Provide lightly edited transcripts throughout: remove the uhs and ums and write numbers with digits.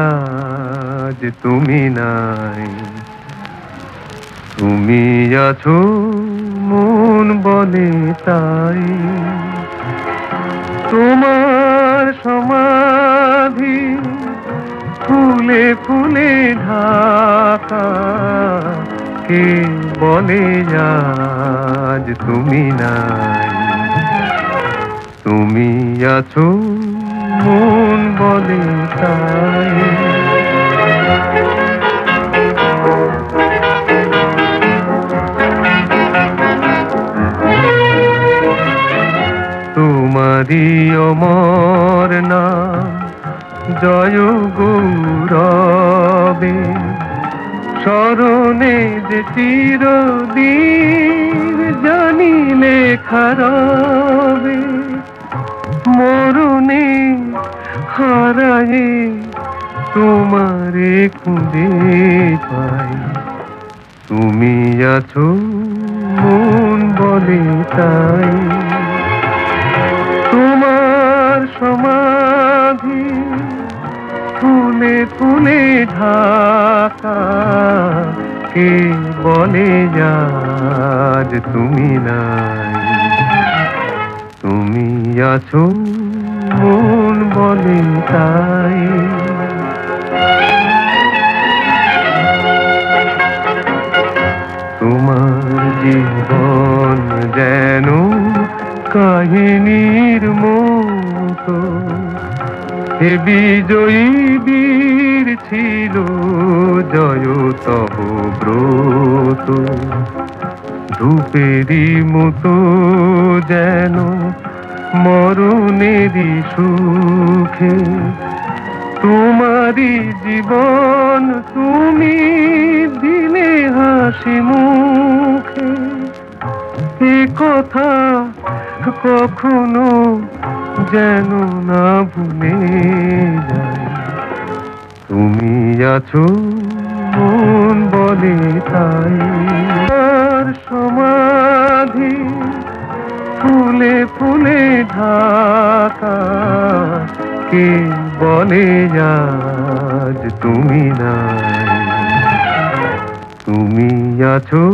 আজ তুমি নাই। তুমি আছো মন বলে তাই। তোমার সমাধি ফুলে ফুলে ঢাকা, কে বলে আজ তুমি নাই। তুমি আছো মন বলে তাই। তোমারি অমর নাম জয় গৌরবে, স্মরণে যে চিরদিন জানিলে খারবে। মরণে হারায়ে তোমারে খুঁজে পাই। তুমি আছো মন বলে তাই। তোমার সমাধি ফুলে ফুলে ঢাকা, কে বলে আজ তুমি নাই। তুমি আছো মন বলে তাই। তোমার জীবন যেন কাহিনীর মতো, হে বিজয়ী বীর ছিল জয় তব ব্রত। ধূপেরই মতো যেন মরণেরই সুখে, তোমারই জীবন তুমি দিলে হাসি মুখে। এ কথা কখনো যেন না ভুলে যাই। তুমি আছো মন বলে তাই। আর সমাধি ফুলে ফুলে ঢাকা, কে বলে আজ তুমি নাই। তুমি আছো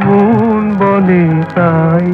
মন বলে তাই।